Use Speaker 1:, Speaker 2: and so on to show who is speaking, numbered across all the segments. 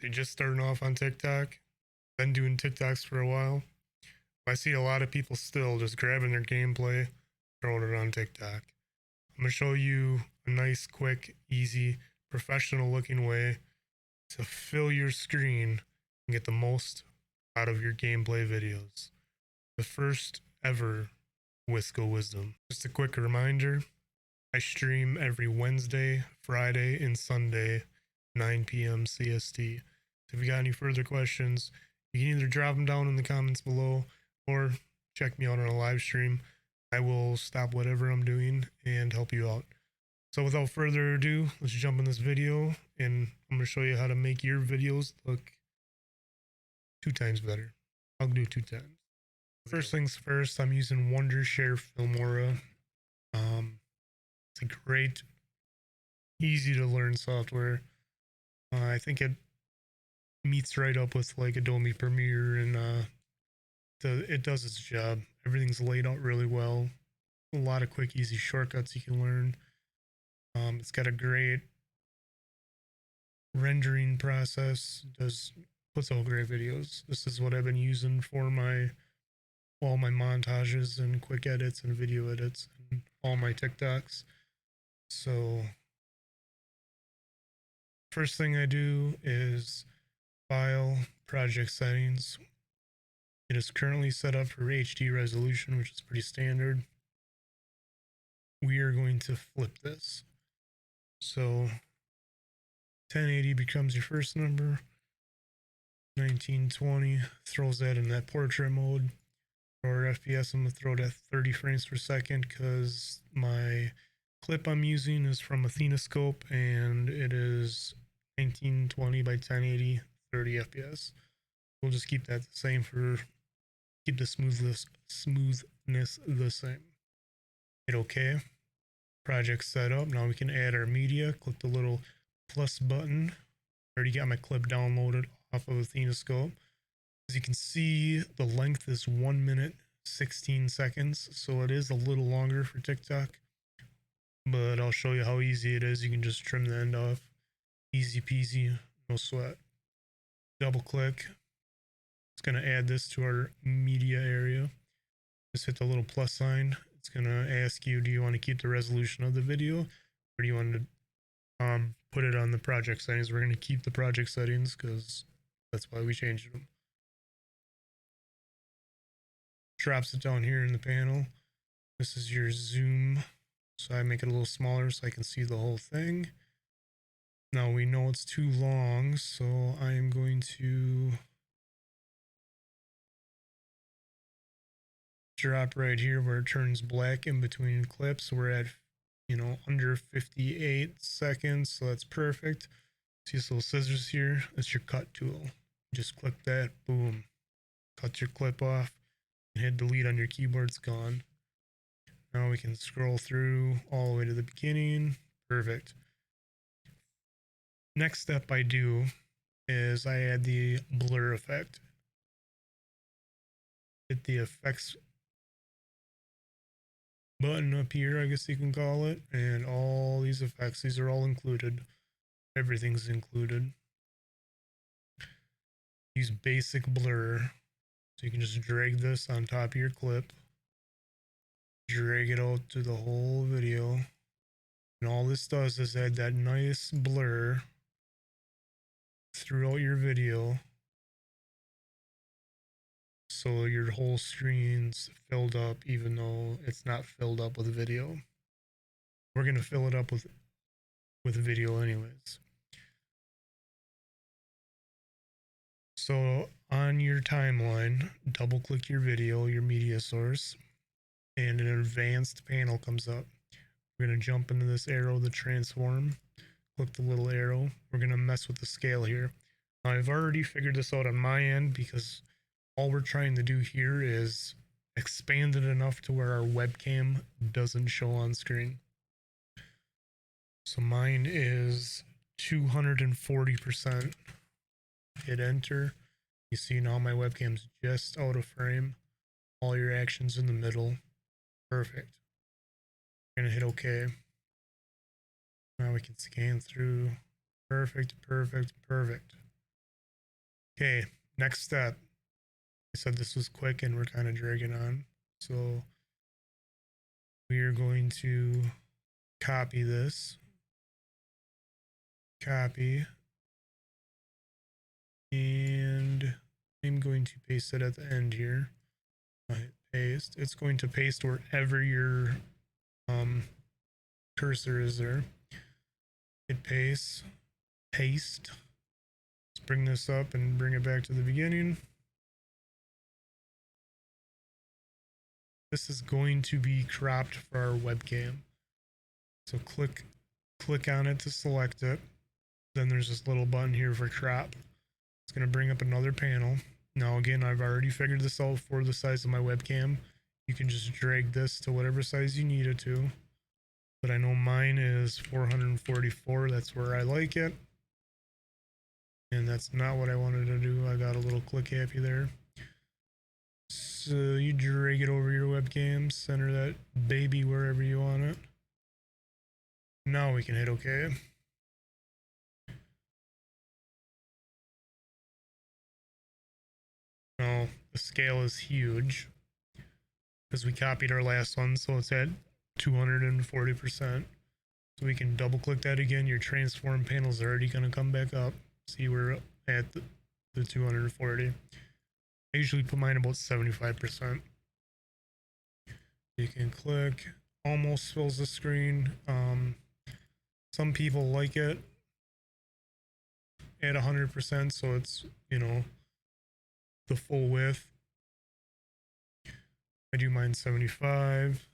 Speaker 1: You're just starting off on TikTok, been doing TikToks for a while. I see a lot of people still just grabbing their gameplay, throwing it on TikTok. I'm going to show you a nice, quick, easy, professional looking way to fill your screen and get the most out of your gameplay videos. The first ever Wisco Wisdom. Just a quick reminder, I stream every Wednesday, Friday, and Sunday, 9 p.m. CST. So if you got any further questions, you can either drop them down in the comments below or check me out on a live stream. I will stop whatever I'm doing and help you out. So without further ado, let's jump in this video and I'm going to show you how to make your videos look 2 times better. I'll do 2 times. First things first, I'm using Wondershare Filmora. It's a great, easy to learn software. I think it meets right up with like Adobe Premiere and it does its job. Everything's laid out really well. A lot of quick, easy shortcuts you can learn. It's got a great rendering process. Puts out great videos. This is what I've been using for all my montages and quick edits and video edits and all my TikToks. So first thing I do is File, Project Settings. It is currently set up for HD resolution, which is pretty standard. We are going to flip this. So 1080 becomes your first number. 1920 throws that in that portrait mode. For FPS, I'm going to throw it at 30 frames per second because my clip I'm using is from Scope and it is 1920 by 1080, 30 FPS. We'll just keep that the same keep the smoothness the same. Hit OK. Project set up. Now we can add our media. Click the little plus button. I already got my clip downloaded off of Scope. As you can see, the length is 1 minute 16 seconds, so it is a little longer for TikTok, but I'll show you how easy it is. You can just trim the end off. Easy peasy, no sweat. Double click. It's going to add this to our media area. Just hit the little plus sign. It's going to ask you, do you want to keep the resolution of the video, or do you want to put it on the project settings? We're going to keep the project settings because that's why we changed them. Drops it down here in the panel. This is your zoom, so I make it a little smaller so I can see the whole thing. Now we know it's too long, so I am going to drop right here where it turns black in between clips. We're at under 58 seconds, so that's perfect. See this little scissors here? That's your cut tool. Just click that, boom, cut your clip off. Hit delete on your keyboard, it's gone. Now we can scroll through all the way to the beginning. Perfect. Next step I do is I add the blur effect. Hit the effects button up here, I guess you can call it, and all these effects, these are all included. Everything's included. Use basic blur. So you can just drag this on top of your clip, drag it out to the whole video, and all this does is add that nice blur throughout your video so your whole screen's filled up even though it's not filled up with video. We're going to fill it up with video anyways. So on your timeline, double click your video, your media source, and an advanced panel comes up. We're going to jump into this arrow, the transform, click the little arrow. We're going to mess with the scale here. Now, I've already figured this out on my end because all we're trying to do here is expand it enough to where our webcam doesn't show on screen. So mine is 240%. Hit enter. You see now my webcam's just out of frame. All your actions in the middle. Perfect. We're gonna hit OK. Now we can scan through. Perfect, perfect, perfect. Okay, next step. I said this was quick and we're kind of dragging on. So we are going to copy this. Copy. And I'm going to paste it at the end here. I hit paste. It's going to paste wherever your cursor is there. Hit paste. Paste. Let's bring this up and bring it back to the beginning. This is going to be cropped for our webcam. So click on it to select it. Then there's this little button here for crop. It's going to bring up another panel. Now again, I've already figured this out for the size of my webcam. You can just drag this to whatever size you need it to. But I know mine is 444. That's where I like it. And that's not what I wanted to do. I got a little click happy there. So you drag it over your webcam, center that baby wherever you want it. Now we can hit OK. Now the scale is huge because we copied our last one, so it's at 240%. So we can double click that again. Your transform panel is already going to come back up. See, we're at the 240. I usually put mine about 75%. You can click, almost fills the screen. Some people like it at 100%, so it's, you know, the full width. I do mine 75.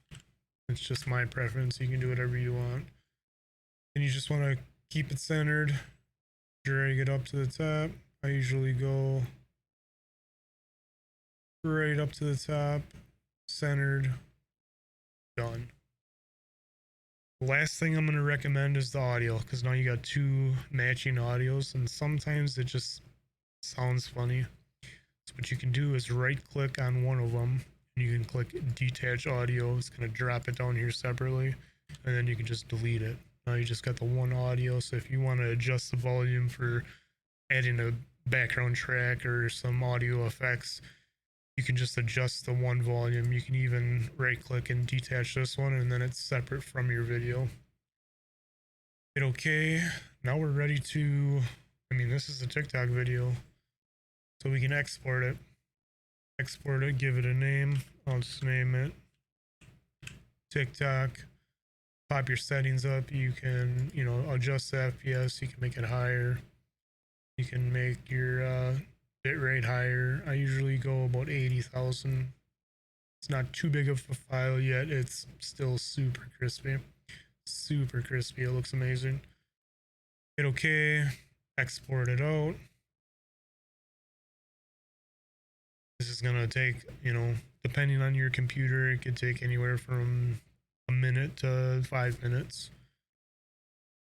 Speaker 1: It's just my preference. You can do whatever you want. And you just want to keep it centered, drag it up to the top. I usually go right up to the top, centered, done. The last thing I'm going to recommend is the audio, because now you got two matching audios, and sometimes it just sounds funny. So what you can do is right click on one of them, and you can click detach audio. It's going to drop it down here separately, and then you can just delete it. Now you just got the one audio. So if you want to adjust the volume for adding a background track or some audio effects, you can just adjust the one volume. You can even right click and detach this one, and then it's separate from your video. Hit OK. Now we're ready to, this is a TikTok video, so we can export it. Export it, give it a name. I'll just name it TikTok. Pop your settings up. You can, adjust the FPS. You can make it higher. You can make your bitrate higher. I usually go about 80,000. It's not too big of a file yet. It's still super crispy. Super crispy. It looks amazing. Hit OK. Export it out. This is gonna take, depending on your computer, it could take anywhere from a minute to 5 minutes.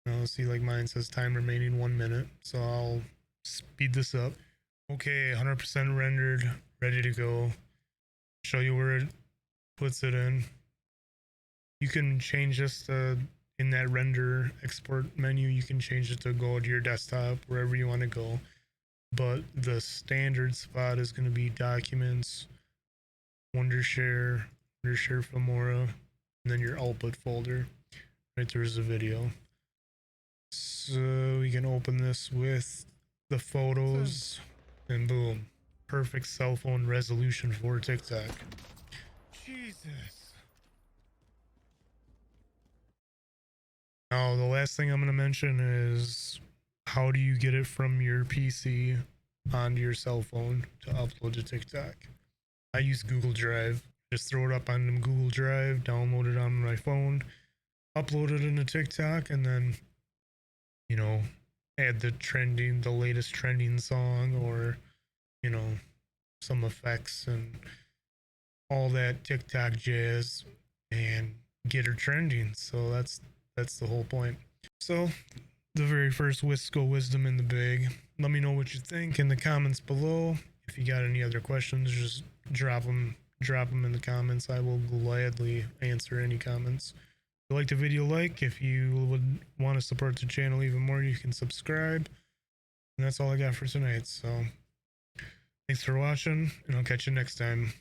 Speaker 1: Now, see, like mine says time remaining 1 minute, so I'll speed this up. Okay, 100% rendered, ready to go. Show you where it puts it in. You can change this to, in that render export menu, you can change it to go to your desktop, wherever you want to go. But the standard spot is going to be documents, Wondershare, Filmora, and then your output folder. Right there's a video. So we can open this with the photos, and boom, perfect cell phone resolution for TikTok. Jesus. Now the last thing I'm going to mention is how do you get it from your PC onto your cell phone to upload to TikTok. I use Google Drive. Just throw it up on Google Drive, download it on my phone, upload it into TikTok, and then, add the latest trending song, or, some effects and all that TikTok jazz, and get her trending. So that's the whole point. So the very first Wisco wisdom in the bag. Let me know what you think in the comments below. If you got any other questions, just drop them in the comments. I will gladly answer any comments. If you liked the video, if you would want to support the channel even more, you can subscribe. And that's all I got for tonight. So Thanks for watching, and I'll catch you next time.